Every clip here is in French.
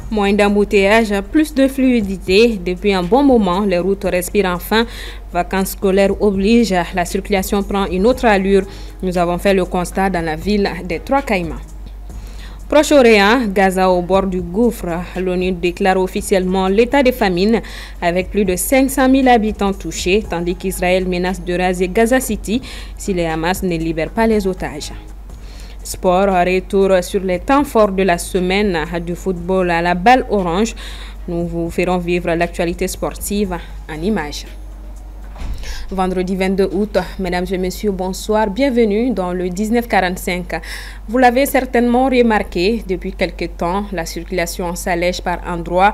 Moins d'embouteillages, plus de fluidité. Depuis un bon moment, les routes respirent enfin. Vacances scolaires obligent, la circulation prend une autre allure. Nous avons fait le constat dans la ville des Trois Caïmans. Proche-Orient, Gaza au bord du gouffre. L'ONU déclare officiellement l'état de famine avec plus de 500 000 habitants touchés, tandis qu'Israël menace de raser Gaza City si les Hamas ne libèrent pas les otages. Sport, retour sur les temps forts de la semaine, du football à la balle orange. Nous vous ferons vivre l'actualité sportive en images. Vendredi 22 août, mesdames et messieurs, bonsoir, bienvenue dans le 1945. Vous l'avez certainement remarqué, depuis quelque temps, la circulation s'allège par endroits,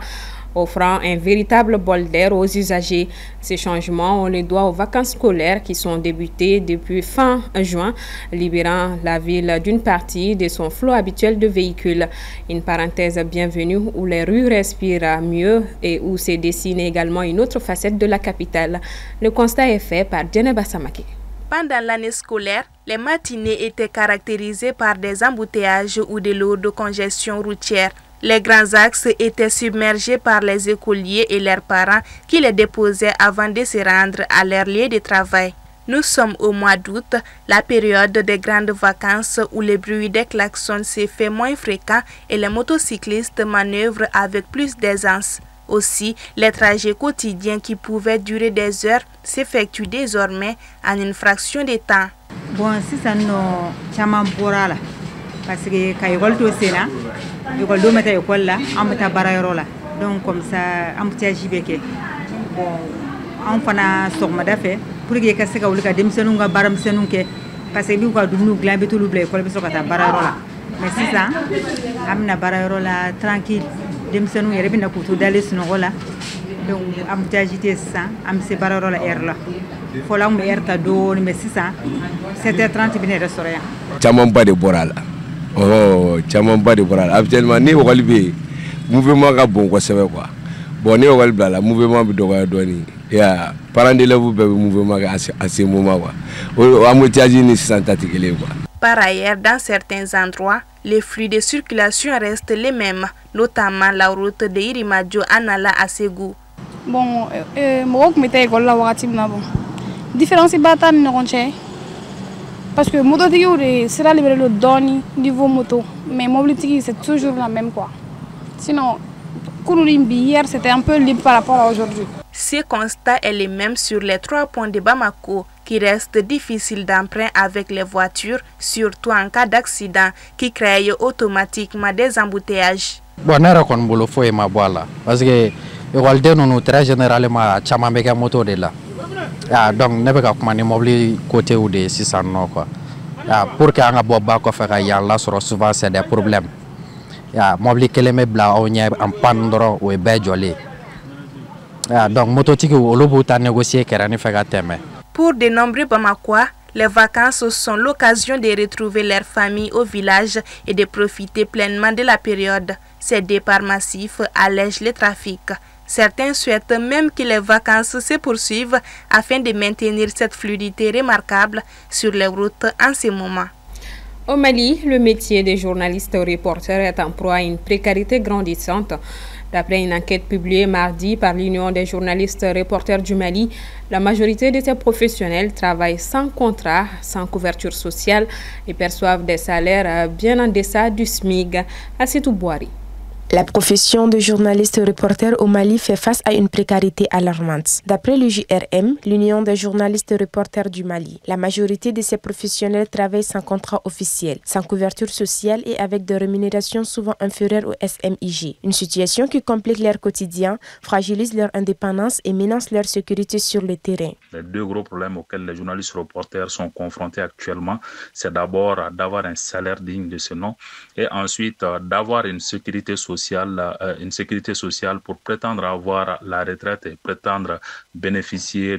offrant un véritable bol d'air aux usagers. Ces changements, on les doit aux vacances scolaires qui sont débutées depuis fin juin, libérant la ville d'une partie de son flot habituel de véhicules. Une parenthèse bienvenue où les rues respirent mieux et où se dessine également une autre facette de la capitale. Le constat est fait par Djeneba Samake. Pendant l'année scolaire, les matinées étaient caractérisées par des embouteillages ou de lourdes congestions routières. Les grands axes étaient submergés par les écoliers et leurs parents qui les déposaient avant de se rendre à leur lieu de travail. Nous sommes au mois d'août, la période des grandes vacances où le bruit des klaxons se fait moins fréquent et les motocyclistes manœuvrent avec plus d'aisance. Aussi, les trajets quotidiens qui pouvaient durer des heures s'effectuent désormais en une fraction de temps. Bon, si ça nous chama borala parce que quand école to sena école do meta école là on meta barayoro là donc comme ça embouteillage beke bon on fana sogma dafe pour que ka seka wulka dem senu nga baram senu ke parce que bi ko dum glambe to luble école bi sokata barayoro là mais si ça amna barayoro là tranquille dem senu yere bi na ko to dale sunu gola donc embouteillage ça am se barayoro là air là faut là on air ta do mais si ça 7h30 bi ne restaurant chamam ba de borala. Oh, chamam ba de borala. Actuellement, ni école bi mouvement ka bon ko sebe quoi. Bon ni école bla la mouvement bi doga doni. Ya, parents d'élèves be mouvement à ce moment quoi. O embouteillage ni santati kele quoi. Par ailleurs, dans certains endroits, les flux de circulation restent les mêmes, notamment la route de Irimadio Anala à Ségou. Bon, moi je m'étais école là wakati na bon. Différence bata ni ronche. Parce que moto tigi sera libéré le doni niveau moto, mais mobilité c'est toujours la même quoi. Sinon, hier c'était un peu libre par rapport à aujourd'hui. Ce constat est le même sur les 3 points de Bamako qui restent difficiles d'emprunt avec les voitures, surtout en cas d'accident qui crée automatiquement des embouteillages. Bon, on a kon bolo fo e ma boala parce que école nous très généralement chama mega moto de là. Donc ne be ka kuma ni mobile côté ou de 600 non quoi. Pour que anga boba ko fa ya la souvent c'est des problèmes. Mobile keleme bla o nya en pandoro ou be jolé. Donc mototiki ou lobuta négocier kerani fa ga teme. Pour de nombreux Bamakois, les vacances sont l'occasion de retrouver leur famille au village et de profiter pleinement de la période. Ces départs massifs allègent le trafic. Certains souhaitent même que les vacances se poursuivent afin de maintenir cette fluidité remarquable sur les routes en ce moment. Au Mali, le métier de journaliste reporter est en proie à une précarité grandissante. D'après une enquête publiée mardi par l'Union des journalistes reporters du Mali, la majorité de ces professionnels travaillent sans contrat, sans couverture sociale et perçoivent des salaires bien en deçà du SMIC. Assitou Bouari. La profession de journaliste reporter au Mali fait face à une précarité alarmante. D'après le JRM, l'Union des journalistes reporters du Mali, la majorité de ces professionnels travaillent sans contrat officiel, sans couverture sociale et avec des rémunérations souvent inférieures au SMIG. Une situation qui complique leur quotidien, fragilise leur indépendance et menace leur sécurité sur le terrain. Les 2 gros problèmes auxquels les journalistes reporters sont confrontés actuellement, c'est d'abord d'avoir un salaire digne de ce nom et ensuite d'avoir une sécurité sociale pour prétendre avoir la retraite et prétendre bénéficier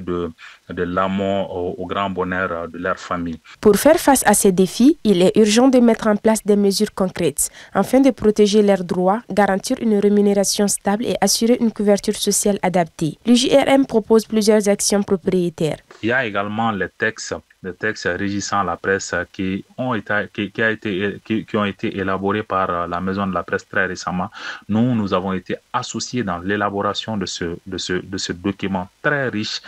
de l'amont au grand bonheur de leur famille. Pour faire face à ces défis, il est urgent de mettre en place des mesures concrètes afin de protéger leurs droits, garantir une rémunération stable et assurer une couverture sociale adaptée. L'UJRM propose plusieurs actions propriétaires. Il y a également les textes régissant la presse qui ont été élaborés par la Maison de la Presse très récemment. Nous avons été associés dans l'élaboration de ce document très riche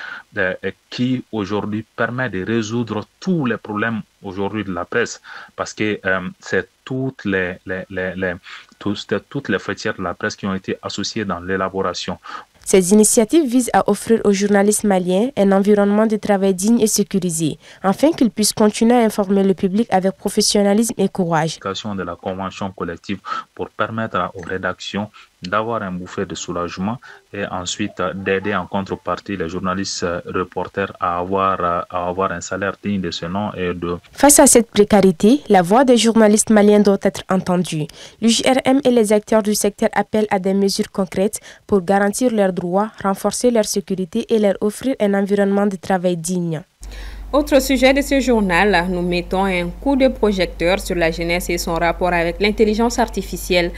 qui aujourd'hui permet de résoudre tous les problèmes aujourd'hui de la presse, parce que c'est toutes les fêtières de la presse qui ont été associées dans l'élaboration. Ces initiatives visent à offrir aux journalistes maliens un environnement de travail digne et sécurisé, afin qu'ils puissent continuer à informer le public avec professionnalisme et courage. De la convention collective pour permettre aux rédactions d'avoir un bouffée de soulagement et ensuite d'aider en contrepartie les journalistes reporters à avoir un salaire digne de ce nom. Face à cette précarité, la voix des journalistes maliens doit être entendue. L'UJRM et les acteurs du secteur appellent à des mesures concrètes pour garantir leurs droits, renforcer leur sécurité et leur offrir un environnement de travail digne. Autre sujet de ce journal, nous mettons un coup de projecteur sur la jeunesse et son rapport avec l'intelligence artificielle.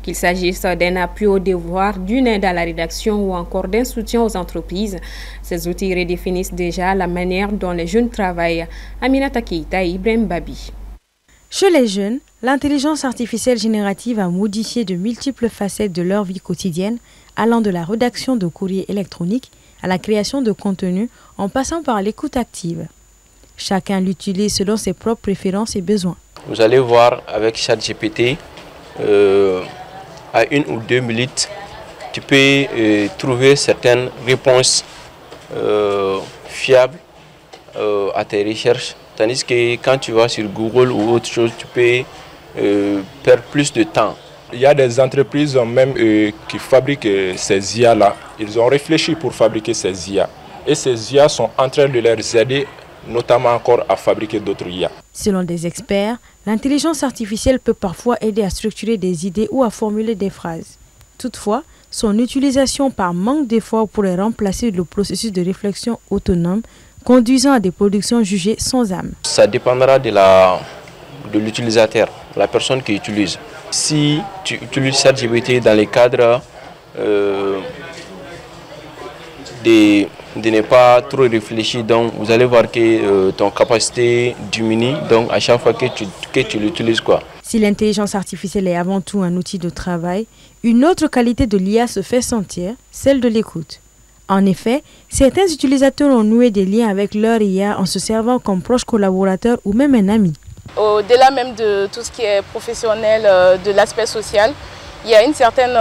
Qu'il s'agisse d'un appui au devoir, d'une aide à la rédaction ou encore d'un soutien aux entreprises, ces outils redéfinissent déjà la manière dont les jeunes travaillent. Aminata Keita et Ibrahim Babi. Chez les jeunes, l'intelligence artificielle générative a modifié de multiples facettes de leur vie quotidienne, allant de la rédaction de courriers électroniques à la création de contenu en passant par l'écoute active. Chacun l'utilise selon ses propres préférences et besoins. Vous allez voir avec ChatGPT, à 1 ou 2 minutes, tu peux trouver certaines réponses fiables à tes recherches. Tandis que quand tu vas sur Google ou autre chose, tu peux perdre plus de temps. Il y a des entreprises même qui fabriquent ces IA-là. Ils ont réfléchi pour fabriquer ces IA. Et ces IA sont en train de les aider, notamment encore à fabriquer d'autres IA. Selon des experts, l'intelligence artificielle peut parfois aider à structurer des idées ou à formuler des phrases. Toutefois, son utilisation par manque d'effort pourrait remplacer le processus de réflexion autonome, conduisant à des productions jugées sans âme. Ça dépendra de l'utilisateur, la personne qui utilise. Si tu utilises ChatGPT dans les cadres de ne pas trop réfléchir, donc vous allez voir que ton capacité diminue donc à chaque fois que tu l'utilises. Si l'intelligence artificielle est avant tout un outil de travail, une autre qualité de l'IA se fait sentir, celle de l'écoute. En effet, certains utilisateurs ont noué des liens avec leur IA en se servant comme proche collaborateur ou même un ami. Au-delà même de tout ce qui est professionnel, de l'aspect social, il y a une certaine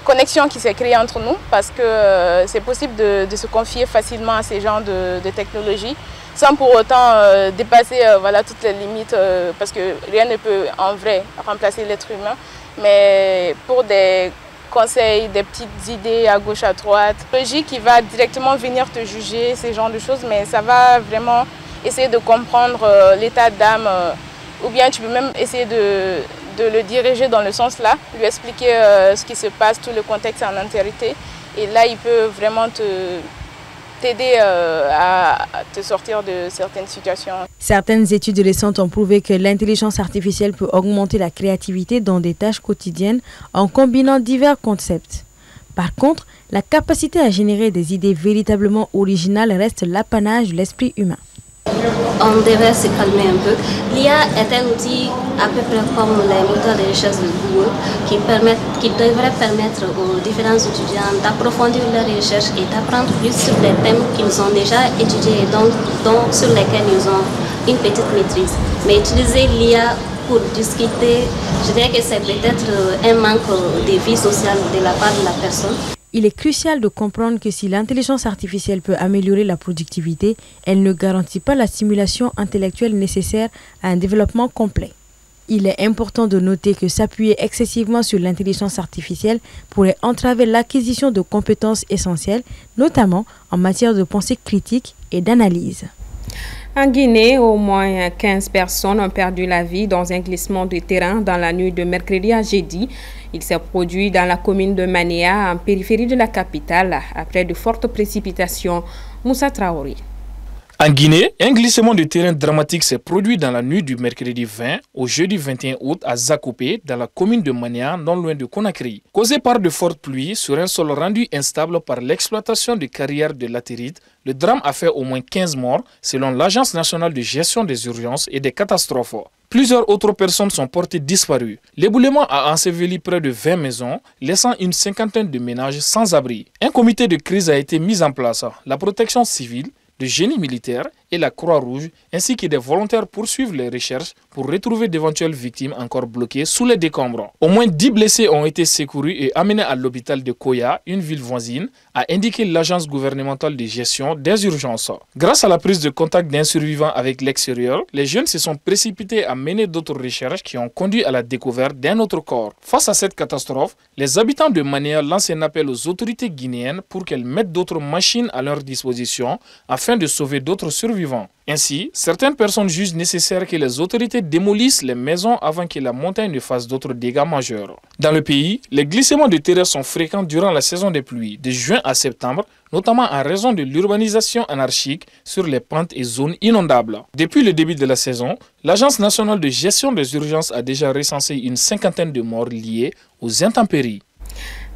connexion qui s'est créée entre nous parce que c'est possible de se confier facilement à ces genres de technologies sans pour autant dépasser toutes les limites parce que rien ne peut en vrai remplacer l'être humain. Mais pour des conseils, des petites idées à gauche, à droite, logique qui va directement venir te juger, ces genres de choses, mais ça va vraiment essayer de comprendre l'état d'âme ou bien tu peux même essayer de le diriger dans le sens là, lui expliquer ce qui se passe, tout le contexte en entièreté et là il peut vraiment t'aider à te sortir de certaines situations. Certaines études récentes ont prouvé que l'intelligence artificielle peut augmenter la créativité dans des tâches quotidiennes en combinant divers concepts. Par contre, la capacité à générer des idées véritablement originales reste l'apanage de l'esprit humain. On devrait se calmer un peu. L'IA est un outil à peu près comme les moteurs de recherche de Google qui devrait permettre aux différents étudiants d'approfondir leurs recherches et d'apprendre plus sur les thèmes qu'ils ont déjà étudiés et donc sur lesquels ils ont une petite maîtrise. Mais utiliser l'IA pour discuter, je dirais que c'est peut-être un manque de vie sociale de la part de la personne. Il est crucial de comprendre que si l'intelligence artificielle peut améliorer la productivité, elle ne garantit pas la stimulation intellectuelle nécessaire à un développement complet. Il est important de noter que s'appuyer excessivement sur l'intelligence artificielle pourrait entraver l'acquisition de compétences essentielles, notamment en matière de pensée critique et d'analyse. En Guinée, au moins 15 personnes ont perdu la vie dans un glissement de terrain dans la nuit de mercredi à jeudi. Il s'est produit dans la commune de Mania, en périphérie de la capitale, après de fortes précipitations. Moussa Traoré. En Guinée, un glissement de terrain dramatique s'est produit dans la nuit du mercredi 20 au jeudi 21 août à Zakopé, dans la commune de Mania, non loin de Conakry. Causé par de fortes pluies sur un sol rendu instable par l'exploitation de carrières de latérite, le drame a fait au moins 15 morts, selon l'Agence nationale de gestion des urgences et des catastrophes. Plusieurs autres personnes sont portées disparues. L'éboulement a enseveli près de 20 maisons, laissant une cinquantaine de ménages sans abri. Un comité de crise a été mis en place. La protection civile, le génie militaire et la Croix-Rouge, ainsi que des volontaires poursuivent les recherches pour retrouver d'éventuelles victimes encore bloquées sous les décombres. Au moins 10 blessés ont été secourus et amenés à l'hôpital de Koya, une ville voisine, a indiqué l'agence gouvernementale de gestion des urgences. Grâce à la prise de contact d'un survivant avec l'extérieur, les jeunes se sont précipités à mener d'autres recherches qui ont conduit à la découverte d'un autre corps. Face à cette catastrophe, les habitants de Mania lancent un appel aux autorités guinéennes pour qu'elles mettent d'autres machines à leur disposition afin de sauver d'autres survivants. Ainsi, certaines personnes jugent nécessaire que les autorités démolissent les maisons avant que la montagne ne fasse d'autres dégâts majeurs. Dans le pays, les glissements de terrain sont fréquents durant la saison des pluies, de juin à septembre, notamment en raison de l'urbanisation anarchique sur les pentes et zones inondables. Depuis le début de la saison, l'Agence nationale de gestion des urgences a déjà recensé une cinquantaine de morts liées aux intempéries.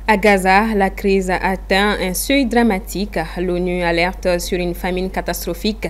À Gaza, la crise a atteint un seuil dramatique. L'ONU alerte sur une famine catastrophique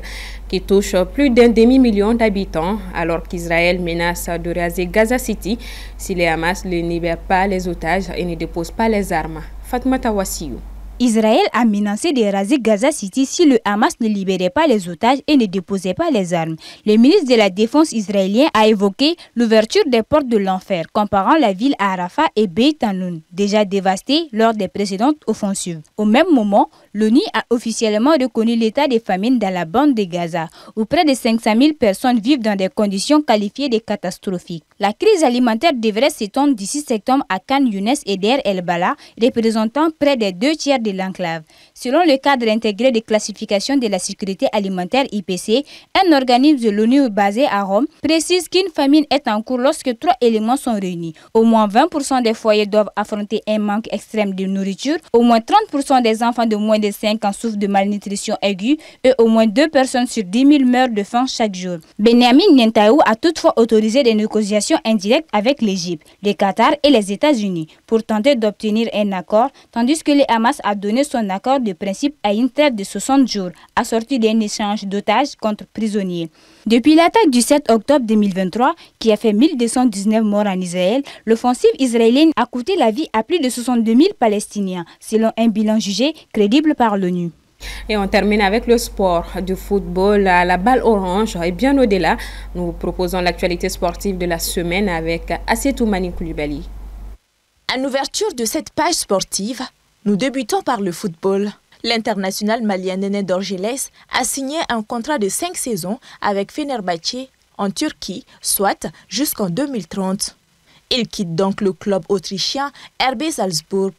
qui touche plus d'un demi-million d'habitants, alors qu'Israël menace de raser Gaza City si les Hamas ne libèrent pas les otages et ne déposent pas les armes. Fatmata Wassiou. Israël a menacé de raser Gaza City si le Hamas ne libérait pas les otages et ne déposait pas les armes. Le ministre de la Défense israélien a évoqué l'ouverture des portes de l'enfer, comparant la ville à Rafah et Beit Hanoun, déjà dévastées lors des précédentes offensives. Au même moment, l'ONU a officiellement reconnu l'état de famine dans la bande de Gaza, où près de 500 000 personnes vivent dans des conditions qualifiées de catastrophiques. La crise alimentaire devrait s'étendre d'ici septembre à Khan Younes et Der El-Bala, représentant près des 2/3 de l'enclave. Selon le cadre intégré de classification de la sécurité alimentaire IPC, un organisme de l'ONU basé à Rome précise qu'une famine est en cours lorsque 3 éléments sont réunis. Au moins 20% des foyers doivent affronter un manque extrême de nourriture, au moins 30% des enfants de moins de 5 ans souffrent de malnutrition aiguë et au moins 2 personnes sur 10 000 meurent de faim chaque jour. Benjamin Netanyahu a toutefois autorisé des négociations indirectes avec l'Égypte, le Qatar et les États-Unis pour tenter d'obtenir un accord, tandis que le Hamas a donné son accord de principe à une trêve de 60 jours, assorti d'un échange d'otages contre prisonniers. Depuis l'attaque du 7 octobre 2023, qui a fait 1219 morts en Israël, l'offensive israélienne a coûté la vie à plus de 62 000 Palestiniens, selon un bilan jugé crédible par l'ONU. Et on termine avec le sport, du football à la balle orange et bien au-delà. Nous vous proposons l'actualité sportive de la semaine avec Assetou Mani Koulibaly. En ouverture de cette page sportive, nous débutons par le football. L'international malien Néné Dorgelès a signé un contrat de 5 saisons avec Fenerbahçe en Turquie, soit jusqu'en 2030. Il quitte donc le club autrichien RB Salzbourg.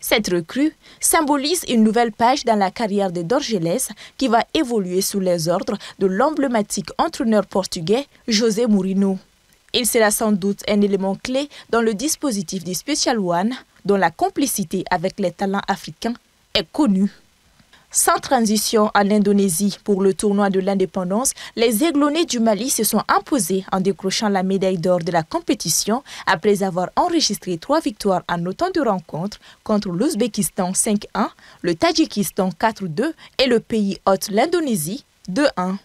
Cette recrue symbolise une nouvelle page dans la carrière de Dorgelès qui va évoluer sous les ordres de l'emblématique entraîneur portugais José Mourinho. Il sera sans doute un élément clé dans le dispositif du Special One, dont la complicité avec les talents africains est connue. Sans transition en Indonésie pour le tournoi de l'indépendance, les Aiglonnés du Mali se sont imposés en décrochant la médaille d'or de la compétition après avoir enregistré 3 victoires en autant de rencontres contre l'Ouzbékistan 5-1, le Tadjikistan 4-2 et le pays hôte l'Indonésie 2-1.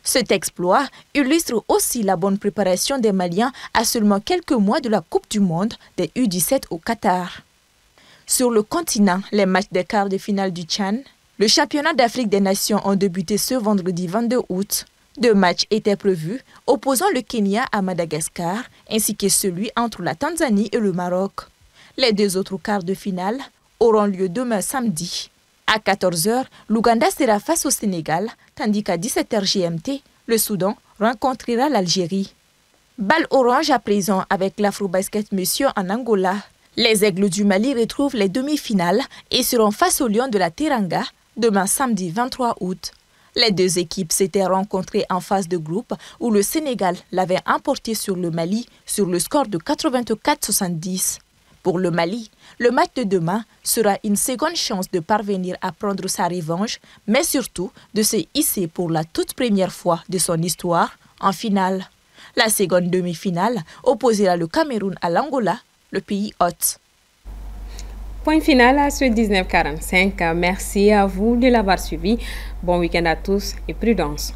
Cet exploit illustre aussi la bonne préparation des Maliens à seulement quelques mois de la Coupe du Monde des U17 au Qatar. Sur le continent, les matchs des quarts de finale du Tchad, le championnat d'Afrique des Nations ont débuté ce vendredi 22 août. 2 matchs étaient prévus, opposant le Kenya à Madagascar, ainsi que celui entre la Tanzanie et le Maroc. Les 2 autres quarts de finale auront lieu demain samedi. À 14 h, l'Ouganda sera face au Sénégal, tandis qu'à 17 h GMT, le Soudan rencontrera l'Algérie. Balle orange à présent avec l'Afrobasket Monsieur en Angola. Les Aigles du Mali retrouvent les demi-finales et seront face aux Lions de la Teranga demain samedi 23 août. Les 2 équipes s'étaient rencontrées en phase de groupe où le Sénégal l'avait emporté sur le Mali sur le score de 84-70. Pour le Mali, le match de demain sera une seconde chance de parvenir à prendre sa revanche, mais surtout de se hisser pour la toute première fois de son histoire en finale. La seconde demi-finale opposera le Cameroun à l'Angola, le pays hôte. Point final à ce 19:45. Merci à vous de l'avoir suivi. Bon week-end à tous et prudence.